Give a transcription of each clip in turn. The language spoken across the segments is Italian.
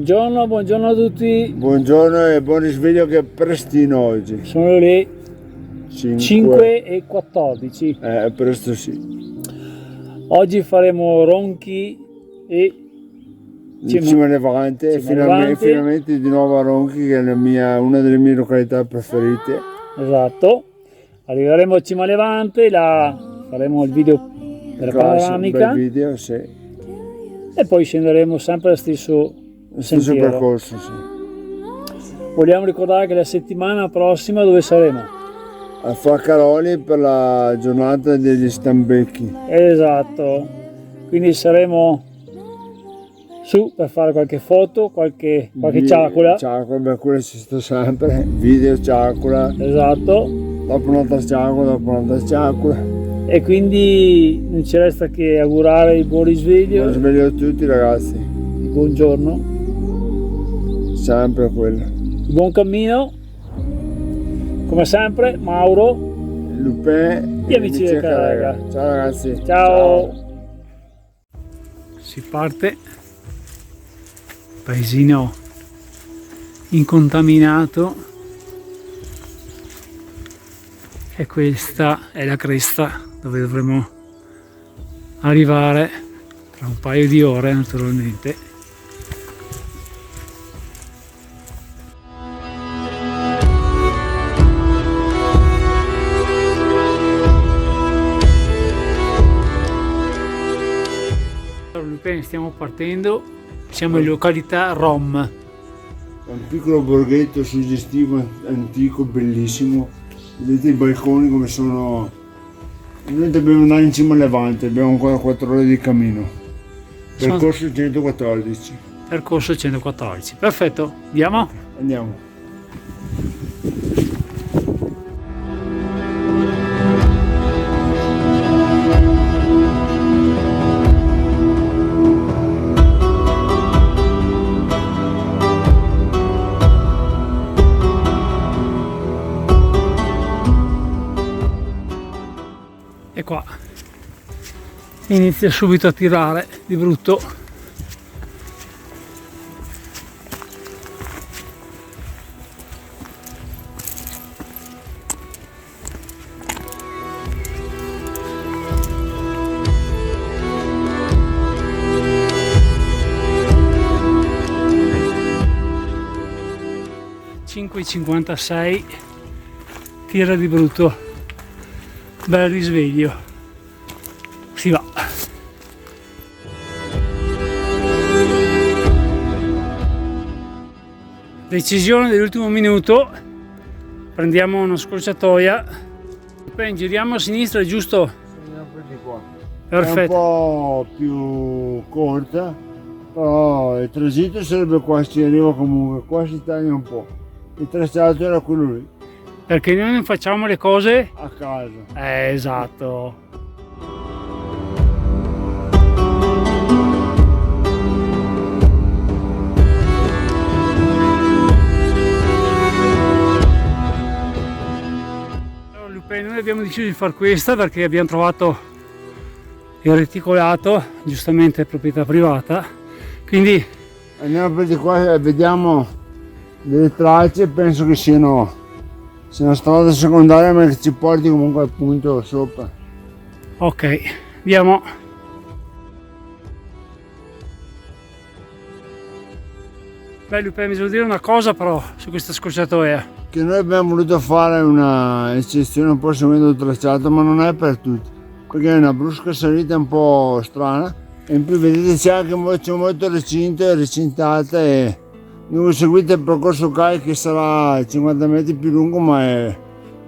Buongiorno, buongiorno a tutti. Buongiorno e buon risveglio che è prestino oggi. Sono le 5:14. Presto sì. Oggi faremo ronchi e Cima Levante, finalmente di nuovo a Ronchi, che è una delle mie località preferite. Esatto. Arriveremo a Cima Levante, là faremo il video della panoramica. Un bel video, sì. E poi scenderemo sempre lo stesso sentiero. Percorso, sì. Vogliamo ricordare che la settimana prossima dove saremo? A Fraccaroli per la giornata degli Stambecchi. Esatto, quindi saremo su per fare qualche foto, qualche ciacola. Ciacola, quella ci sta sempre, video, ciacola. Esatto. Dopo un'altra ciacola. E quindi non ci resta che augurare il buon risveglio. Buon risveglio a tutti ragazzi. Buongiorno. Sempre quello. Buon cammino. Come sempre, Mauro, Lupin e amici del Carrega. Ciao ragazzi. Ciao. Si parte. Paesino incontaminato. E questa è la cresta dove dovremo arrivare tra un paio di ore, naturalmente. Stiamo partendo, siamo in località Rom. Un piccolo borghetto suggestivo, antico, bellissimo. Vedete i balconi come sono. Noi dobbiamo andare in cima al Levante, abbiamo ancora 4 ore di cammino. Percorso 114. Percorso 114. Perfetto, andiamo? Andiamo. E qua inizia subito a tirare di brutto. (5:56) tira di brutto. Bel risveglio, si va. Decisione dell'ultimo minuto, prendiamo una scorciatoia, poi giriamo a sinistra, giusto? Di qua. Perfetto. È un po' più corta, però il tragitto sarebbe qua, si arriva comunque, qua si taglia un po'. Il tracciato era quello lì. Perché noi non facciamo le cose a caso. Esatto. Allora, Lupin, noi abbiamo deciso di fare questa perché abbiamo trovato il reticolato, giustamente proprietà privata, quindi andiamo per di qua e vediamo delle tracce, penso che siano una strada secondaria ma che ci porti comunque al punto sopra. Ok, andiamo. Beh Lupin, mi devo dire una cosa però su questa scorciatoia. Che noi abbiamo voluto fare una eccezione un po' seguendo il tracciato, ma non è per tutti, perché è una brusca salita un po' strana e in più vedete c'è anche molto recinto e recintata e voi seguite il percorso CAI che sarà 50 metri più lungo, ma è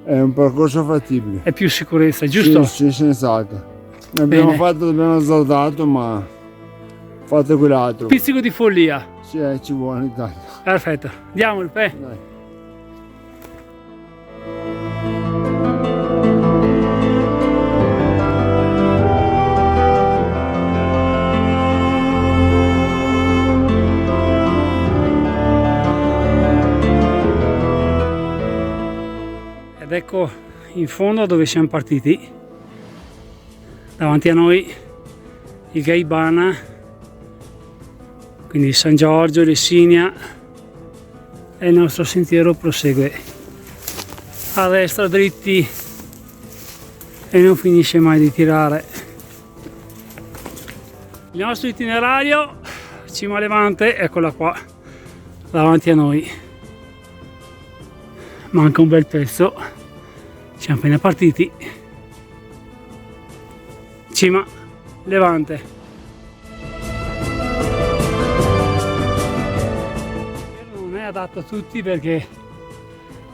un percorso fattibile. È più sicurezza, giusto? Sì, senz'altro. Abbiamo azzardato, ma fate quell'altro. Pizzico di follia. Sì, ci vuole intanto. Perfetto, andiamo Lupin. Dai. Ed ecco in fondo dove siamo partiti, davanti a noi il Gaibana quindi San Giorgio, Lessinia, e il nostro sentiero prosegue a destra dritti e non finisce mai di tirare. Il nostro itinerario, Cima Levante, eccola qua davanti a noi. Manca un bel pezzo, siamo appena partiti. Cima Levante. Non è adatto a tutti perché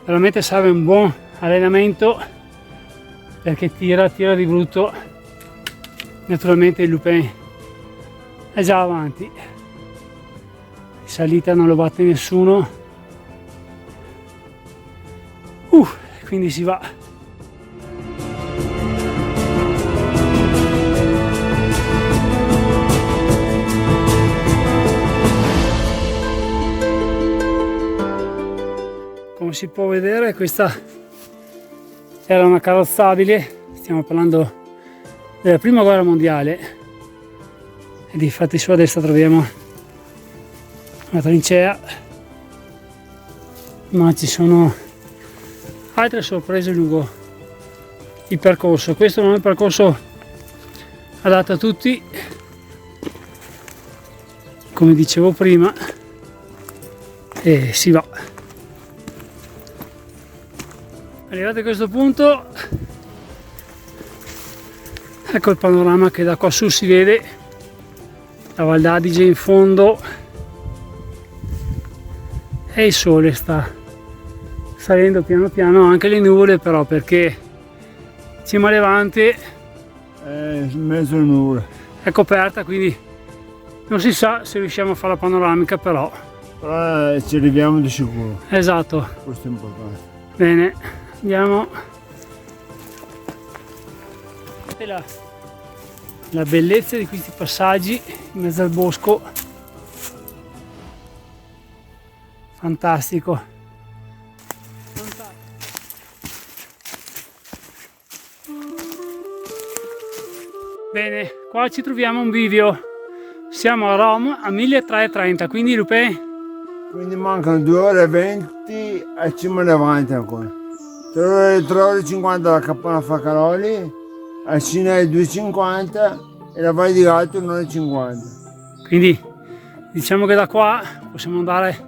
veramente serve un buon allenamento, perché tira di brutto. Naturalmente il Lupin è già avanti, in salita non lo batte nessuno, quindi si va. Come si può vedere, questa era una carrozzabile, stiamo parlando della prima guerra mondiale, e difatti su a destra troviamo una trincea, ma ci sono altre sorprese lungo il percorso. Questo non è un percorso adatto a tutti, come dicevo prima, e si va. Arrivati a questo punto, ecco il panorama che da qua su si vede, la Val d'Adige in fondo e il sole sta salendo piano piano, anche le nuvole però, perché Cima Levante è in mezzo alle nuvole, è coperta, quindi non si sa se riusciamo a fare la panoramica, però ci arriviamo di sicuro. Esatto. Questo è importante. Bene, andiamo. La bellezza di questi passaggi in mezzo al bosco, fantastico. Bene, qua ci troviamo un bivio, siamo a Rome a 1330, quindi Lupin. Quindi mancano 2 ore e 20 a Cima Levante ancora. 3 ore e 50 la Cappana Fraccaroli, a Sinai 2,50 e la Valle di Galto 1 ora e 50. Quindi diciamo che da qua possiamo andare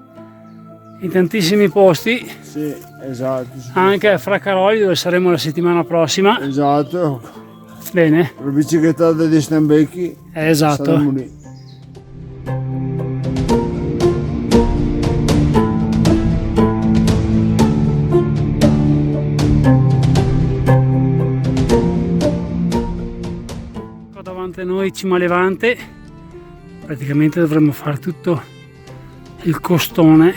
in tantissimi posti. Sì, esatto. Anche a Fraccaroli, dove saremo la settimana prossima. Esatto. Bene. La biciclettata di Stambecchi. Esatto. Saremo lì. Davanti a noi Cima Levante, praticamente dovremmo fare tutto il costone,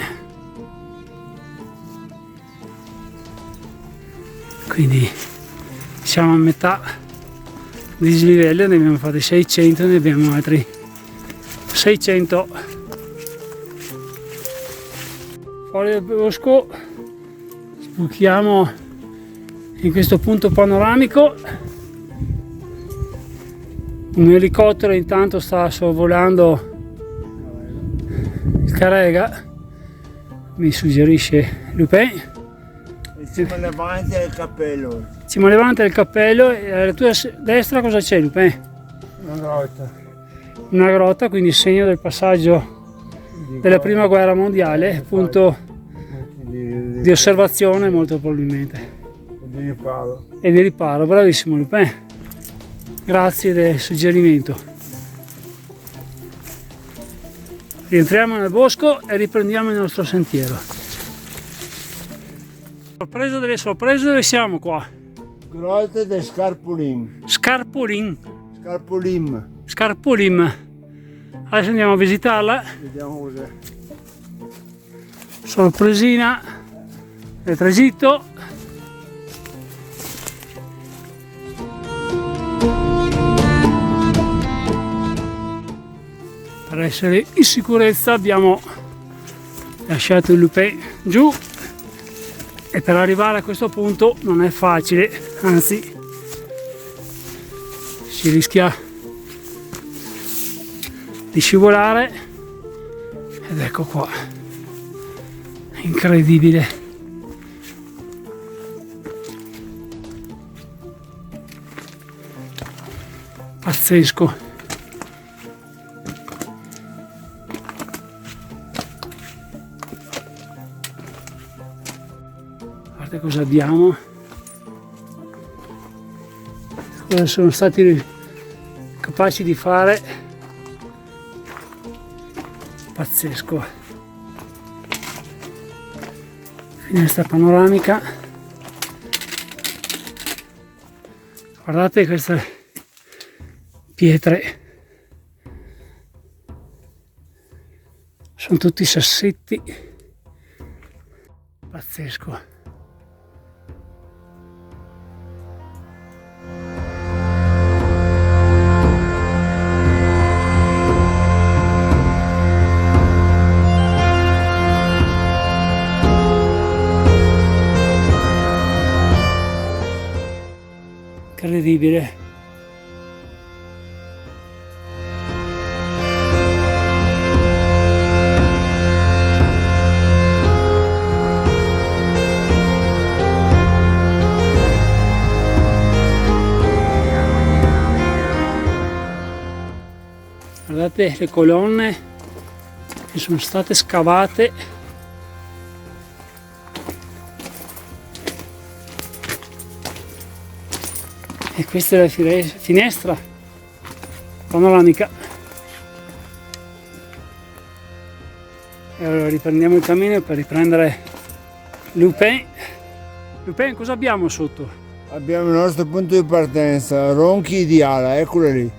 quindi siamo a metà dislivello, ne abbiamo fatti 600, ne abbiamo altri 600 fuori dal bosco. Sbuchiamo in questo punto panoramico. Un elicottero intanto sta sorvolando il Carrega, mi suggerisce Lupin. E Cima Levante è il cappello. Cima Levante è il cappello, e alla tua destra cosa c'è, Lupin? Una grotta. Una grotta, quindi segno del passaggio della prima guerra mondiale, punto di osservazione molto probabilmente. Di riparo. E di riparo, bravissimo Lupin. Grazie del suggerimento. Rientriamo nel bosco e riprendiamo il nostro sentiero. Sorpresa delle sorprese, dove siamo qua? Grotte del Scarpolim. Scarpolim. Scarpolim. Scarpolim. Adesso andiamo a visitarla. Vediamo cos'è. Sorpresina del tragitto. Per essere in sicurezza abbiamo lasciato il Lupin giù, e per arrivare a questo punto non è facile, anzi si rischia di scivolare, Ed ecco qua, incredibile. Pazzesco. Guardate cosa abbiamo. Cosa sono stati capaci di fare. Pazzesco. Finestra panoramica. Guardate queste pietre, sono tutti sassetti, pazzesco. Incredibile. Guardate le colonne che sono state scavate. E questa è la finestra panoramica. E allora riprendiamo il cammino per riprendere Lupin. Lupin, cosa abbiamo sotto? Abbiamo il nostro punto di partenza, Ronchi di Ala, eccolo lì.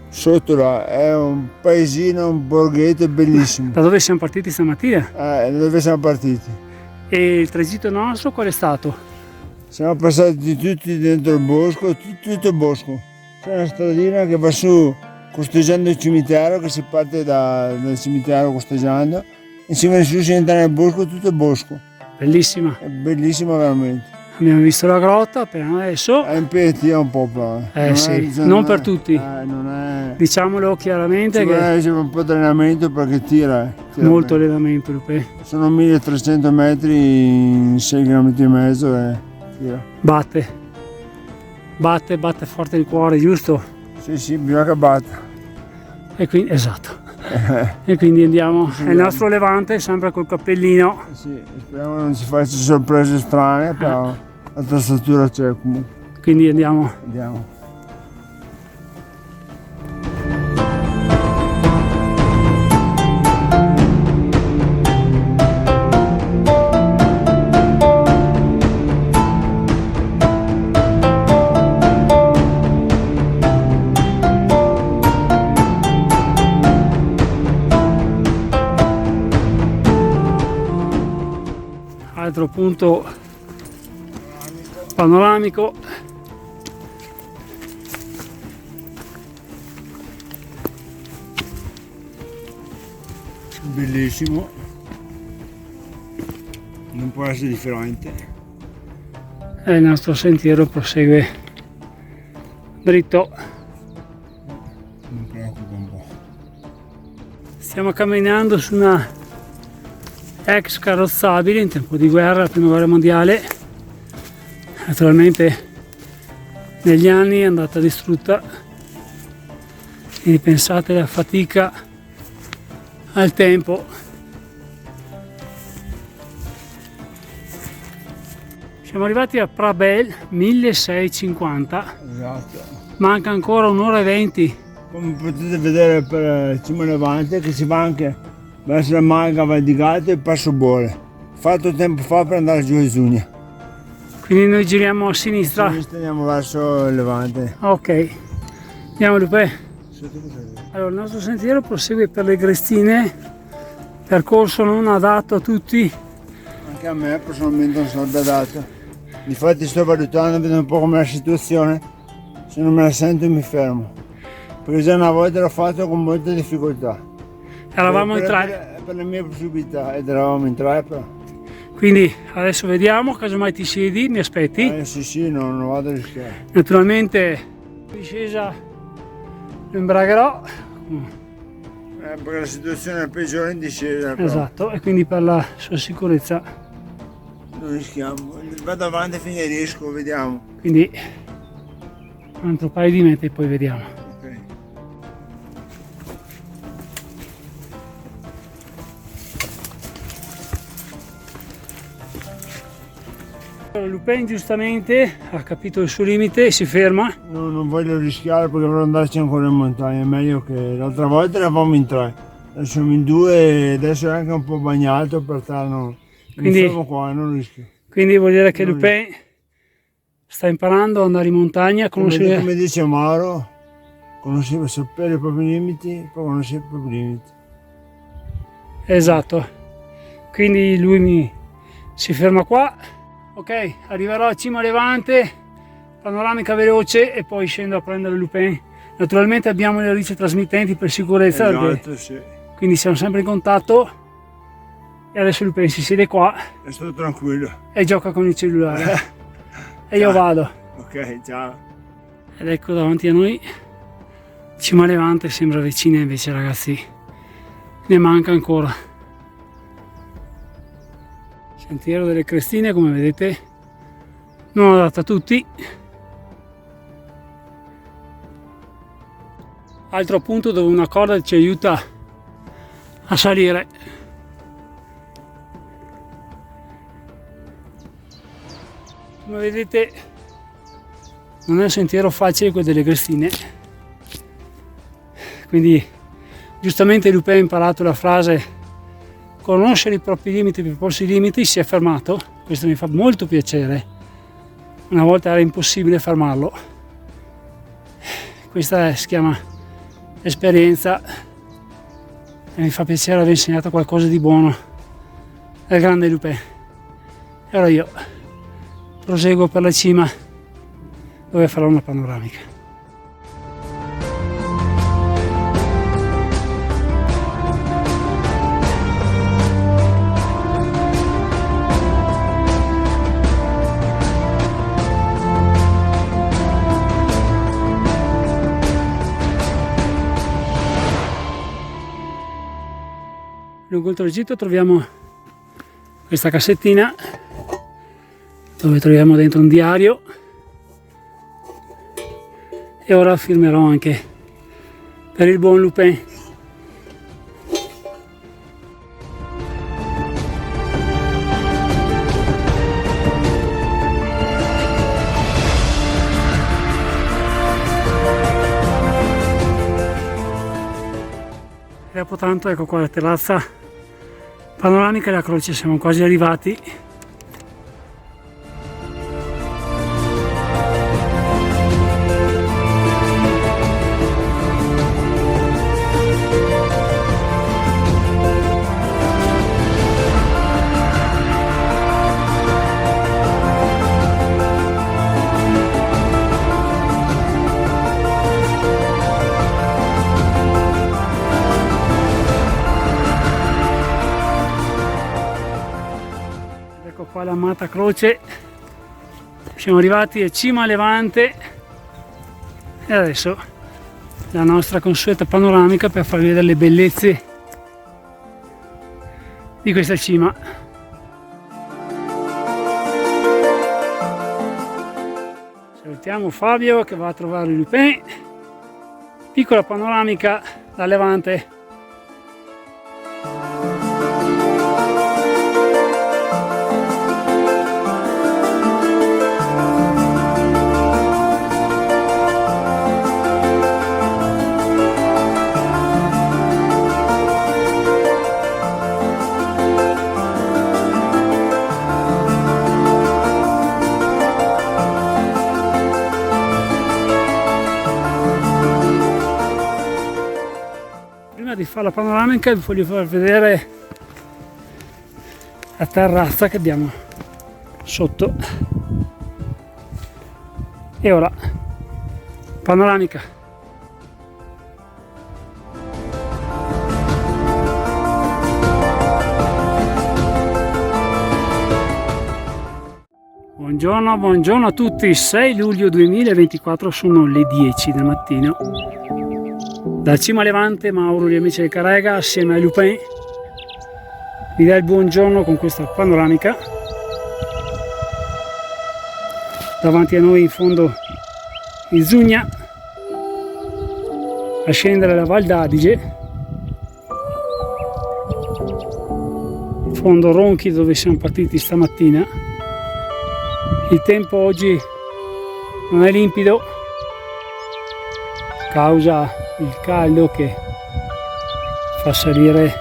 Sotto là, è un paesino, un borghetto bellissimo. Da dove siamo partiti stamattina? Da dove siamo partiti? E il tragitto nostro qual è stato? Siamo passati tutti dentro il bosco, tutto il bosco. C'è una stradina che va su costeggiando il cimitero, che si parte dal cimitero costeggiando, e si viene su, si entra nel bosco, tutto il bosco. Bellissima. È bellissima veramente. Abbiamo visto la grotta appena adesso. È impegnativo un po' però. Sì, non per tutti. Non è... Diciamolo chiaramente Ci che c'è un po' di allenamento perché tira molto bene. allenamento, Lupin. Sono 1300 metri in 6 km e mezzo e tira. Batte forte il cuore, giusto? Sì, bisogna che batta. E quindi, esatto. E quindi andiamo. È il nostro levante, sempre col cappellino. Sì, speriamo non ci faccia sorprese strane, però la tastatura c'è comunque. Quindi andiamo. Andiamo. Altro punto panoramico. Bellissimo, non può essere differente. E il nostro sentiero prosegue dritto. Mi preoccupa un po'. Stiamo camminando su una ex carrozzabile in tempo di guerra, la prima guerra mondiale. Naturalmente negli anni è andata distrutta, quindi pensate alla fatica al tempo. Siamo arrivati a Prabel 1650, Esatto. manca ancora un'ora e 20. Come potete vedere per il cima levante che si va anche verso la Malga Val di Gatto e Passo Bole. Fatto tempo fa per andare giù a Zugna. Quindi noi giriamo a sinistra. Andiamo verso il levante. Ok, andiamo Lupin. Allora, il nostro sentiero prosegue per le Grestine, percorso non adatto a tutti. Anche a me personalmente non sarebbe adatto. Difatti sto valutando, vedo un po' come la situazione. Se non me la sento mi fermo. Perché già una volta l'ho fatto con molta difficoltà. Eravamo in tre. Per le mie possibilità ed eravamo in tre però. Quindi adesso vediamo, casomai ti siedi, mi aspetti. Sì, non vado a rischiare. Naturalmente discesa lo imbragherò. Perché la situazione è peggiore in discesa. Però. Esatto, e quindi per la sua sicurezza Non rischiamo, vado avanti finché riesco, vediamo. quindi un altro paio di metri e poi vediamo. Ok. Lupin giustamente ha capito il suo limite e si ferma. No, non voglio rischiare perché vorrei andarci ancora in montagna, è meglio che l'altra volta eravamo in 3, adesso siamo in 2 e adesso è anche un po' bagnato, pertanto mi fermo qua, non rischio. Quindi vuol dire che Lupin sta imparando ad andare in montagna, conoscere... Come dice Mauro, sapere i propri limiti, poi conoscere i propri limiti. Esatto, quindi lui si ferma qua, ok, arriverò a Cima Levante, panoramica veloce e poi scendo a prendere Lupin. Naturalmente abbiamo le ricce trasmittenti per sicurezza, Esatto, sì. quindi siamo sempre in contatto. E adesso Lupin si siede qua È stato tranquillo. e gioca con il cellulare. E io vado. Ok, ciao. Ed ecco davanti a noi Cima Levante, sembra vicina, invece ragazzi ne manca ancora. Sentiero delle Crestine, come vedete, non adatto a tutti. Altro punto dove una corda ci aiuta a salire. Come vedete non è un sentiero facile quello delle Crestine, quindi giustamente Lupin ha imparato la frase conoscere i propri limiti per porsi i limiti, si è fermato, questo mi fa molto piacere, una volta era impossibile fermarlo. Questa si chiama esperienza e mi fa piacere aver insegnato qualcosa di buono al grande Lupin. E ora io proseguo per la cima dove farò una panoramica. Lungo il tragitto troviamo questa cassettina dove troviamo dentro un diario e ora firmerò anche per il buon Lupin. E dopo tanto ecco qua la terrazza panoramica e la croce, siamo quasi arrivati. Ecco qua l'amata croce, siamo arrivati a Cima Levante e adesso la nostra consueta panoramica per farvi vedere le bellezze di questa cima. Salutiamo Fabio che va a trovare Lupin. Piccola panoramica da Levante. Di fare la panoramica vi voglio far vedere la terrazza che abbiamo sotto. E ora panoramica. Buongiorno a tutti, 6 luglio 2024, sono le 10 del mattino Da Cima Levante, Mauro, gli amici del Carrega, assieme a Lupin, vi dà il buongiorno con questa panoramica. Davanti a noi in fondo il Zugna, a scendere la Val d'Adige, in fondo Ronchi dove siamo partiti stamattina. Il tempo oggi non è limpido, causa il caldo che fa salire le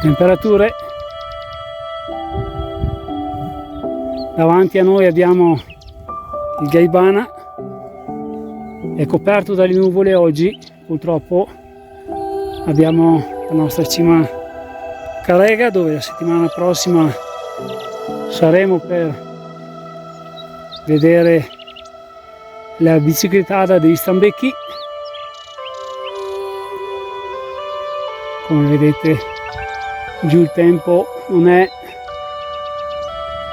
temperature. Davanti a noi abbiamo il Gaibana, è coperto dalle nuvole oggi, purtroppo. Abbiamo la nostra cima Carrega dove la settimana prossima saremo per vedere la biciclettata degli Stambecchi. Come vedete giù il tempo non è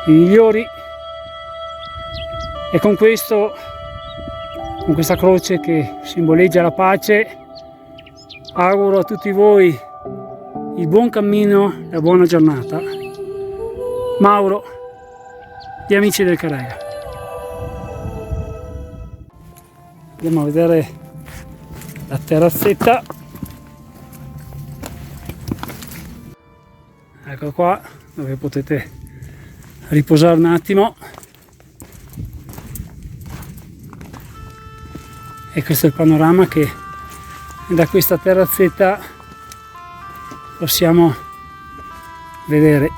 dei migliori, e con questo, con questa croce che simboleggia la pace, auguro a tutti voi il buon cammino e la buona giornata. Mauro, gli amici del Carrega. Andiamo a vedere la terrazzetta. Ecco qua dove potete riposare un attimo. E questo è il panorama che da questa terrazzetta possiamo vedere.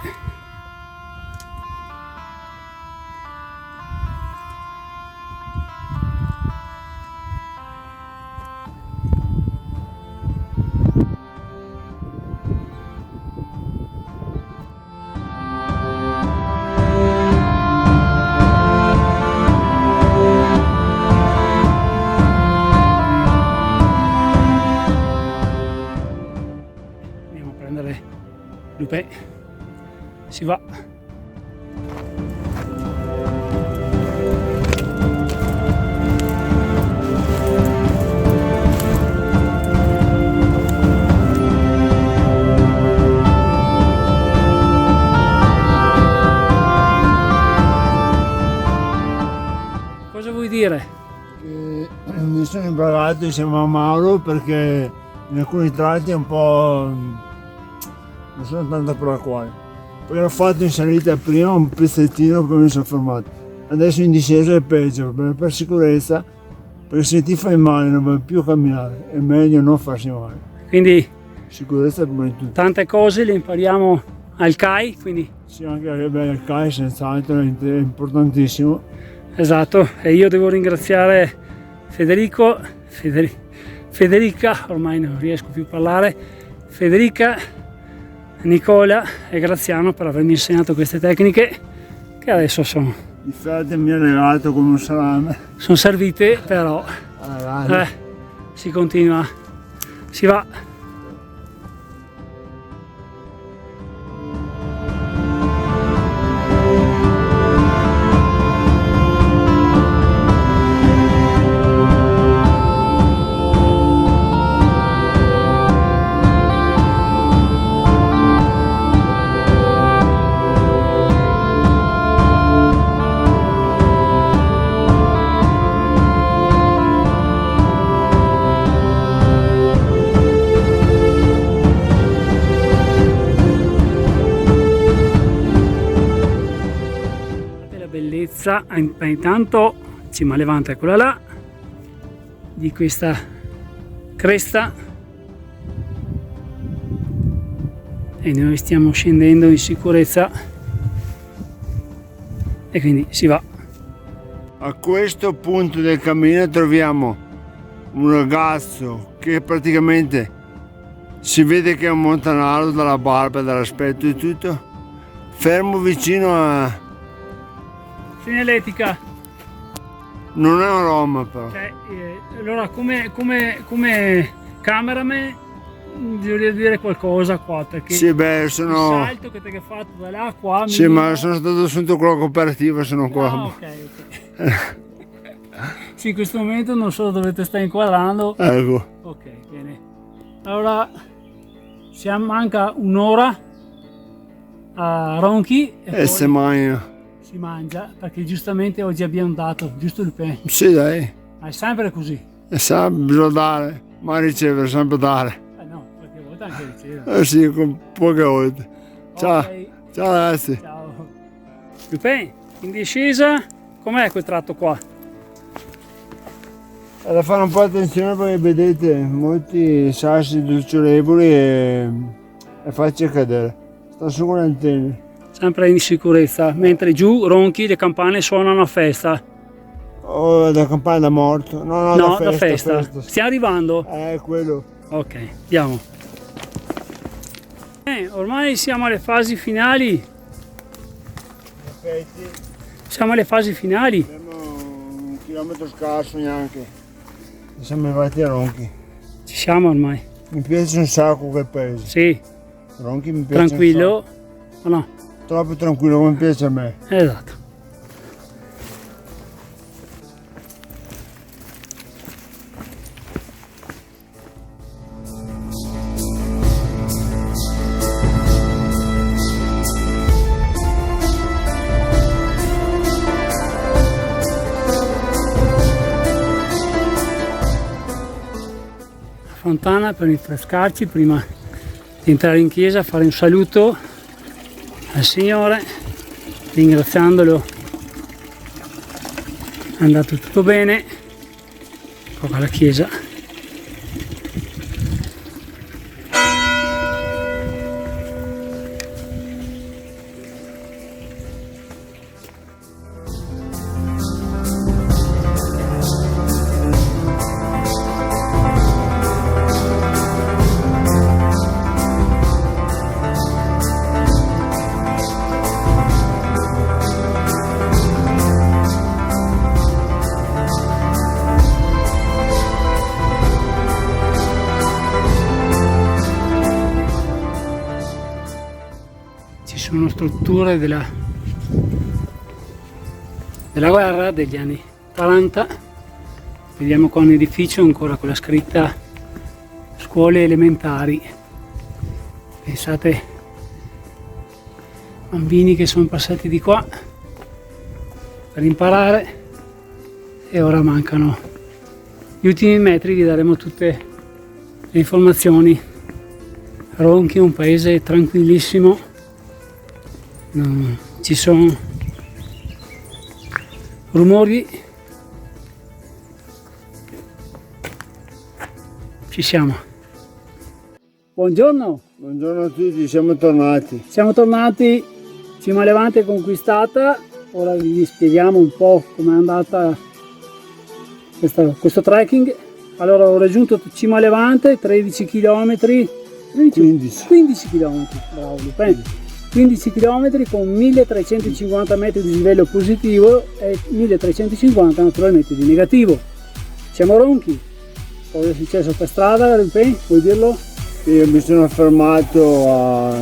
Lupin, si va. Cosa vuoi dire? Mi sono imbragato insieme a Mauro perché in alcuni tratti è un po'... non sono tanto per la quale, perché l'ho fatto in salita prima un pezzettino, poi mi sono fermato. Adesso in discesa è peggio, per sicurezza, perché se ti fai male non vuoi più camminare, è meglio non farsi male. Quindi Sicurezza prima di tutto. tante cose le impariamo al CAI, quindi Sì, anche il CAI senz'altro è importantissimo. esatto, e io devo ringraziare Federica, ormai non riesco più a parlare, Federica, Nicola e Graziano per avermi insegnato queste tecniche che adesso sono Il frate mi ha legato come un salame. servite, però si continua, si va. Intanto Cima Levante è quella là di questa cresta e noi stiamo scendendo in sicurezza e quindi si va. A questo punto del cammino troviamo un ragazzo che praticamente si vede che è un montanaro dalla barba, dall'aspetto e tutto, fermo vicino a... Segnaletica. Non è un Roma però. Allora come cameraman devo dire qualcosa qua perché Sì, beh, sono... il salto che ti hai fatto da là qua Sì, ma sono stato assunto con la cooperativa, sono qua. ok. ragazzi, in questo momento non so dove sta inquadrando. Ecco. Ok, bene. Allora, manca un'ora a Ronchi e poi se mangia. si mangia, perché giustamente oggi abbiamo dato, giusto Lupin? Sì, dai. Ma è sempre così. E sempre bisogna dare, ma ricevere, sempre dare. No, qualche volta anche riceve. Sì, con poche volte. Ciao. Ok, Ciao ragazzi. ciao. Lupin, in discesa, com'è quel tratto qua? È da fare un po' attenzione perché vedete molti sassi drucciolevoli e è facile cadere. Sta su con le antenne. Sempre in sicurezza, mentre giù Ronchi le campane suonano a festa. Oh, da campana da morto. No, No, da da festa. Stiamo arrivando? Quello. Ok, andiamo. Ormai siamo alle fasi finali. In effetti Siamo alle fasi finali. abbiamo un chilometro scarso neanche. Siamo arrivati a Ronchi. Ci siamo ormai. Mi piace un sacco quel paese. Sì, Ronchi mi piace tranquillo. O no? un sacco. Troppo tranquillo come piace a me. Esatto. Fontana per rinfrescarci prima di entrare in chiesa, fare un saluto al Signore, ringraziandolo. È andato tutto bene. Ecco qua la chiesa. Sono strutture della guerra degli anni 40. Vediamo qua un edificio ancora con la scritta scuole elementari. Pensate, bambini che sono passati di qua per imparare e ora mancano gli ultimi metri. Vi daremo tutte le informazioni. Ronchi è un paese tranquillissimo. Non ci sono rumori, ci siamo. Buongiorno. Buongiorno a tutti, siamo tornati. Siamo tornati, Cima Levante conquistata. Ora vi spieghiamo un po' com'è andata questo trekking. Allora, ho raggiunto Cima Levante, 13 km, 15 km, bravo Lupin. 15 km con 1350 metri di dislivello positivo e 1350 naturalmente di negativo. Siamo a Ronchi. Cosa è successo per strada, Lupin? Vuoi dirlo? Io mi sono fermato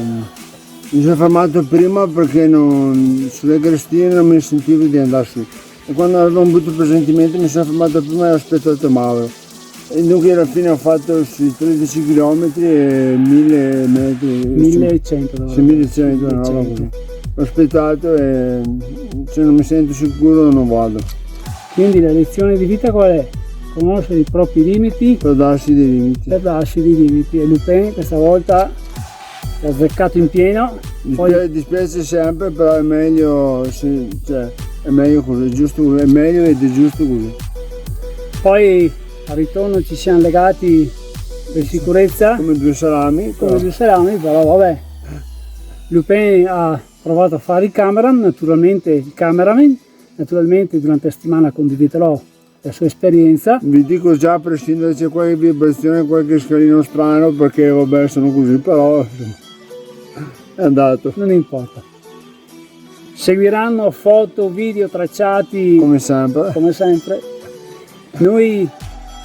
prima perché sulle crestine non mi sentivo di andare su. E quando avevo un brutto presentimento mi sono fermato prima e ho aspettato Mauro. E dunque alla fine ho fatto sui 13 km e 1000 metri. 1100. Sì, 1100, una roba così. Ho aspettato e se non mi sento sicuro non vado. Quindi la lezione di vita qual è? Conoscere i propri limiti Per darsi dei limiti. E Lupin questa volta è azzeccato in pieno. Dispiace sempre, però è meglio, è meglio così, è meglio ed è giusto così. Poi al ritorno ci siamo legati per sicurezza Come due salami. però vabbè. Lupin ha provato a fare il cameraman, naturalmente durante la settimana condividerò la sua esperienza. Vi dico già, a prescindere c'è qualche vibrazione, qualche scalino strano, perché vabbè sono così, però è andato. Non importa. Seguiranno foto, video tracciati Come sempre. Noi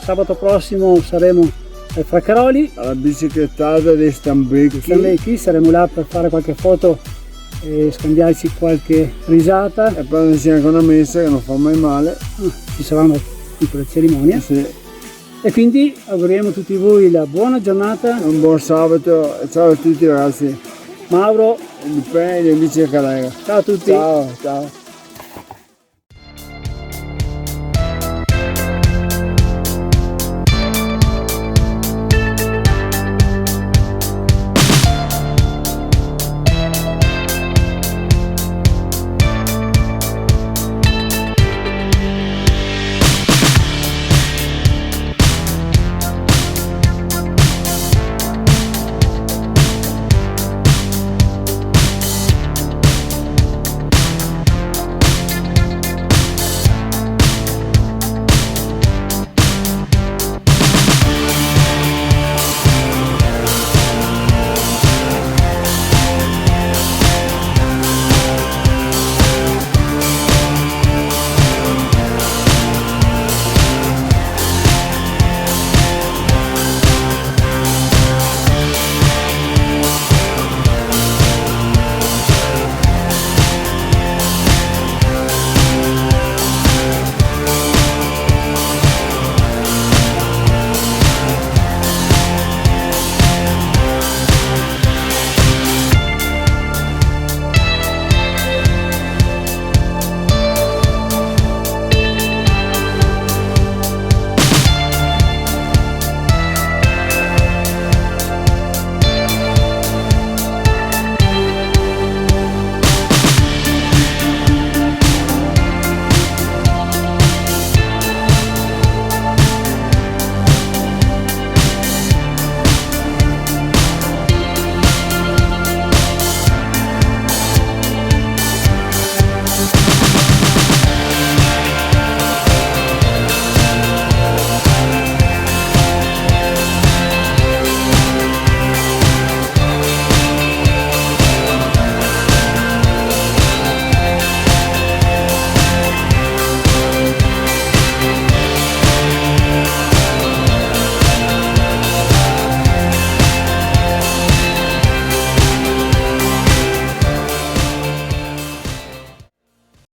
sabato prossimo saremo ai Fraccaroli, Alla biciclettata dei Stambecchi. saremo là per fare qualche foto e scambiarci qualche risata. E poi c'è anche una messa che non fa mai male. Ci saranno piccola cerimonia. Sì. E quindi auguriamo a tutti voi la buona giornata. Un buon sabato, ciao a tutti ragazzi. Mauro, Lupin e gli amici del Calega. ciao a tutti. Ciao, ciao.